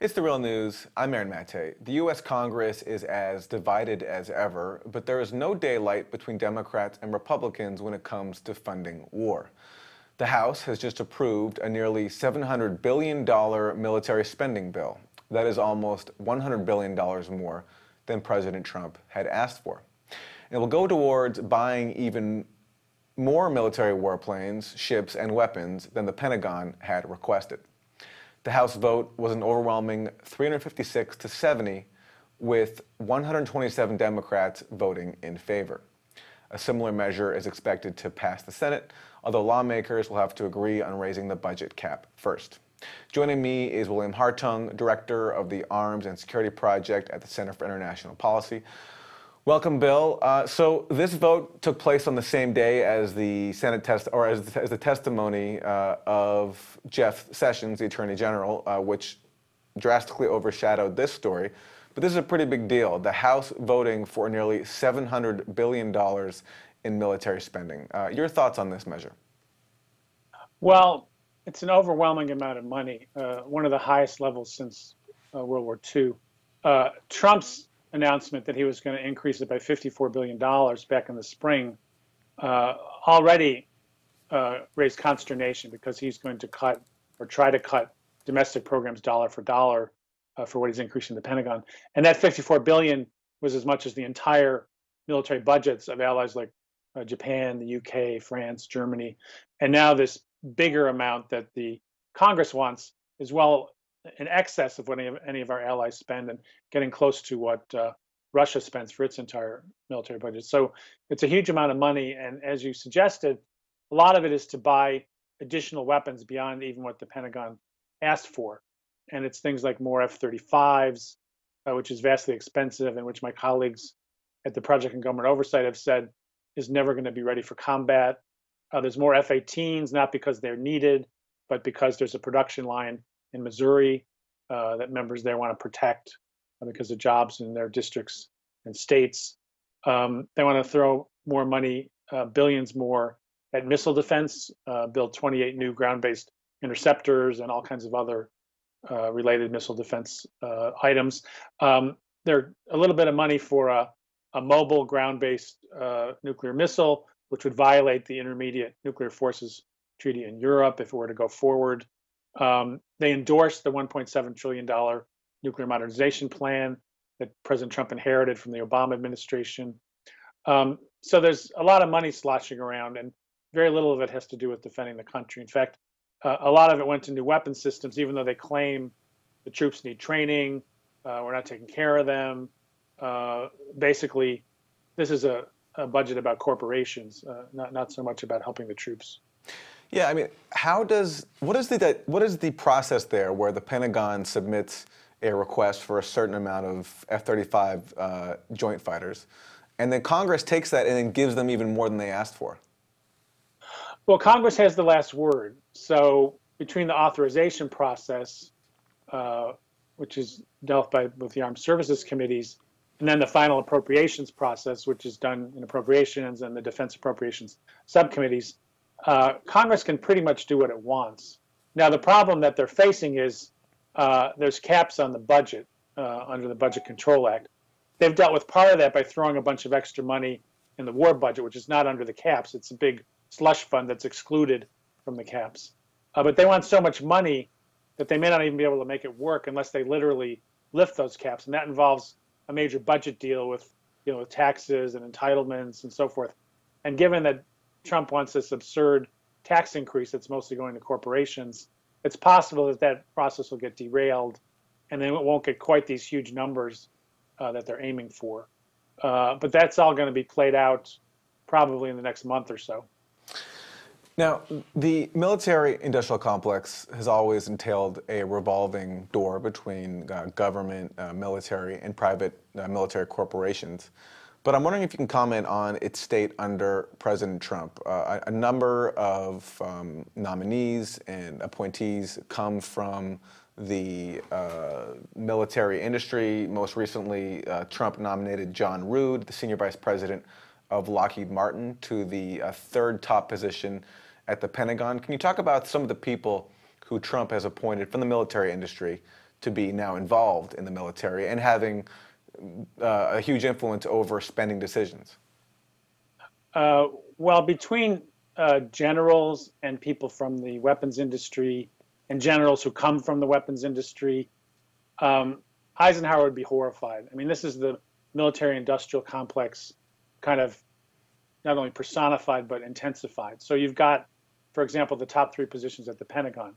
It's the real news. I'm Aaron Mate. The U.S. Congress is as divided as ever, but there is no daylight between Democrats and Republicans when it comes to funding war. The House has just approved a nearly $700 billion military spending bill. That is almost $100 billion more than President Trump had asked for. And it will go towards buying even more military warplanes, ships, and weapons than the Pentagon had requested. The House vote was an overwhelming 356 to 70, with 127 Democrats voting in favor. A similar measure is expected to pass the Senate, although lawmakers will have to agree on raising the budget cap first. Joining me is William Hartung, director of the Arms and Security Project at the Center for International Policy. Welcome, Bill. So this vote took place on the same day as the Senate as the testimony of Jeff Sessions, the Attorney General, which drastically overshadowed this story. But this is a pretty big deal. The House voting for nearly $700 billion in military spending. Your thoughts on this measure? Well, it's an overwhelming amount of money, one of the highest levels since World War II. Trump's announcement that he was going to increase it by $54 billion back in the spring already raised consternation because he's going to cut or try to cut domestic programs dollar for dollar for what he's increasing the Pentagon. And that $54 billion was as much as the entire military budgets of allies like Japan, the UK, France, Germany. And now this bigger amount that the Congress wants is well in excess of what any of our allies spend and getting close to what Russia spends for its entire military budget. So it's a huge amount of money. And as you suggested, a lot of it is to buy additional weapons beyond even what the Pentagon asked for. And it's things like more F-35s, which is vastly expensive and which my colleagues at the Project on Government Oversight have said is never going to be ready for combat. There's more F-18s, not because they're needed, but because there's a production line in Missouri that members there want to protect because of jobs in their districts and states. They want to throw more money, billions more, at missile defense, build 28 new ground-based interceptors and all kinds of other related missile defense items. There a little bit of money for a mobile ground-based nuclear missile, which would violate the Intermediate Nuclear Forces Treaty in Europe if it were to go forward. They endorsed the $1.7 trillion nuclear modernization plan that President Trump inherited from the Obama administration. So there's a lot of money sloshing around, and very little of it has to do with defending the country. In fact, a lot of it went to new weapon systems, even though they claim the troops need training, we're not taking care of them. Basically, this is a budget about corporations, not so much about helping the troops. Yeah, I mean, what is the process there where the Pentagon submits a request for a certain amount of F-35 joint fighters, and then Congress takes that and then gives them even more than they asked for? Well, Congress has the last word. So between the authorization process, which is dealt with the Armed Services Committees, and then the final appropriations process, which is done in appropriations and the Defense Appropriations Subcommittees, Congress can pretty much do what it wants. Now, the problem that they're facing is there's caps on the budget under the Budget Control Act. They've dealt with part of that by throwing a bunch of extra money in the war budget, which is not under the caps. It's a big slush fund that's excluded from the caps. But they want so much money that they may not even be able to make it work unless they literally lift those caps. And that involves a major budget deal with, with taxes and entitlements and so forth. And given that Trump wants this absurd tax increase that's mostly going to corporations, it's possible that that process will get derailed and then it won't get quite these huge numbers that they're aiming for. But that's all going to be played out probably in the next month or so. Now, the military-industrial complex has always entailed a revolving door between government, military, and private military corporations. But I'm wondering if you can comment on its state under President Trump. A number of nominees and appointees come from the military industry. Most recently, Trump nominated John Rood, the senior vice president of Lockheed Martin, to the third top position at the Pentagon. Can you talk about some of the people who Trump has appointed from the military industry to be now involved in the military and having a huge influence over spending decisions? Well, between generals and people from the weapons industry and generals who come from the weapons industry, Eisenhower would be horrified. I mean, this is the military-industrial complex kind of not only personified but intensified. So you've got, for example, the top three positions at the Pentagon.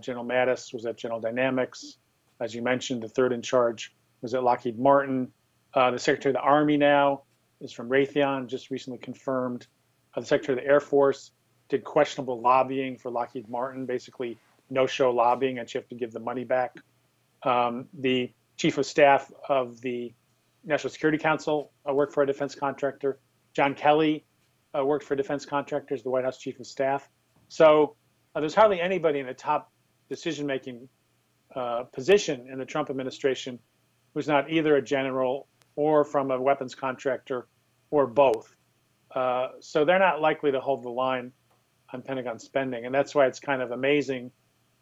General Mattis was at General Dynamics. As you mentioned, the third in charge was at Lockheed Martin. The Secretary of the Army now is from Raytheon, just recently confirmed. The Secretary of the Air Force did questionable lobbying for Lockheed Martin, basically no-show lobbying, and you have to give the money back. The Chief of Staff of the National Security Council worked for a defense contractor. John Kelly worked for defense contractors, the White House Chief of Staff. So there's hardly anybody in the top decision-making position in the Trump administration who's not either a general or from a weapons contractor or both. So they're not likely to hold the line on Pentagon spending. And that's why it's kind of amazing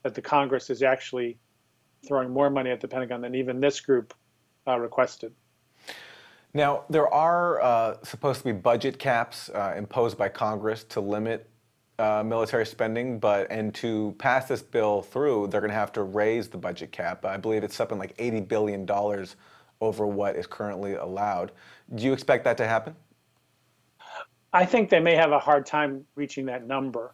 that the Congress is actually throwing more money at the Pentagon than even this group requested. Now, there are supposed to be budget caps imposed by Congress to limit military spending, and to pass this bill through, they're going to have to raise the budget cap. I believe it's something like $80 billion over what is currently allowed. Do you expect that to happen? I think they may have a hard time reaching that number.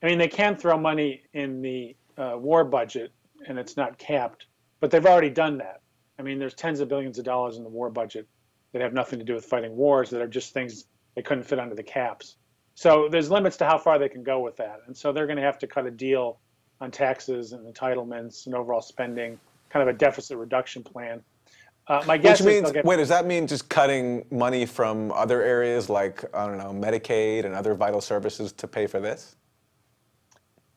I mean, they can throw money in the war budget, and it's not capped, but they've already done that. I mean, there's tens of billions of dollars in the war budget that have nothing to do with fighting wars, that are just things they couldn't fit under the caps. So there's limits to how far they can go with that. And so they're going to have to cut a deal on taxes and entitlements and overall spending, kind of a deficit reduction plan. My guess Which means, is wait, does that mean just cutting money from other areas like, I don't know, Medicaid and other vital services to pay for this?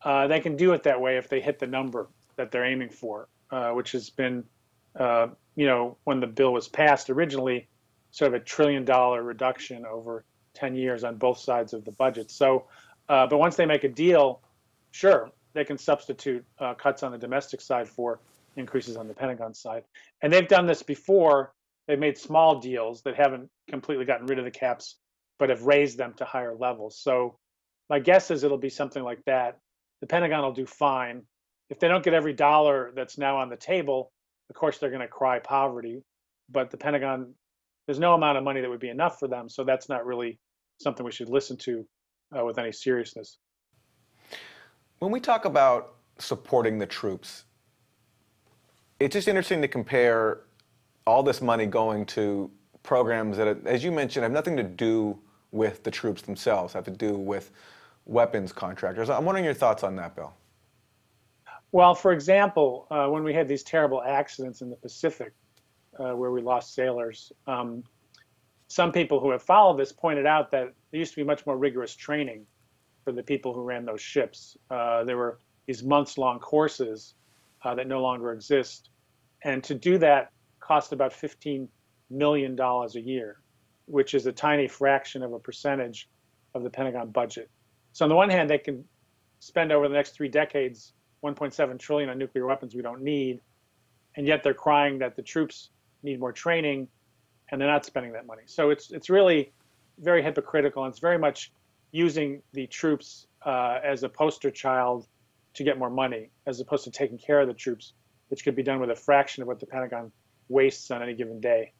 They can do it that way if they hit the number that they're aiming for, which has been, when the bill was passed originally, sort of $1 trillion reduction over 10 years on both sides of the budget. So, but once they make a deal, sure, they can substitute cuts on the domestic side for increases on the Pentagon side. And they've done this before. They've made small deals that haven't completely gotten rid of the caps, but have raised them to higher levels. So my guess is it'll be something like that. The Pentagon will do fine. If they don't get every dollar that's now on the table, of course, they're going to cry poverty. But the Pentagon, there's no amount of money that would be enough for them. So that's not really something we should listen to with any seriousness. When we talk about supporting the troops, it's just interesting to compare all this money going to programs that, as you mentioned, have nothing to do with the troops themselves, have to do with weapons contractors. I'm wondering your thoughts on that, Bill. Well, for example, when we had these terrible accidents in the Pacific where we lost sailors, some people who have followed this pointed out that there used to be much more rigorous training for the people who ran those ships. There were these months-long courses that no longer exist. And to do that cost about $15 million a year, which is a tiny fraction of a percentage of the Pentagon budget. So on the one hand, they can spend over the next 3 decades $1.7 trillion on nuclear weapons we don't need, and yet they're crying that the troops need more training, and they're not spending that money. So it's really very hypocritical, and it's very much using the troops as a poster child to get more money, as opposed to taking care of the troops, which could be done with a fraction of what the Pentagon wastes on any given day.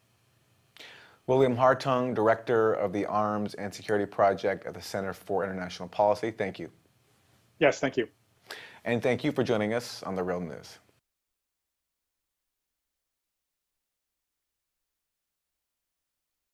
William Hartung, Director of the Arms and Security Project at the Center for International Policy, thank you. Yes, thank you. And thank you for joining us on The Real News.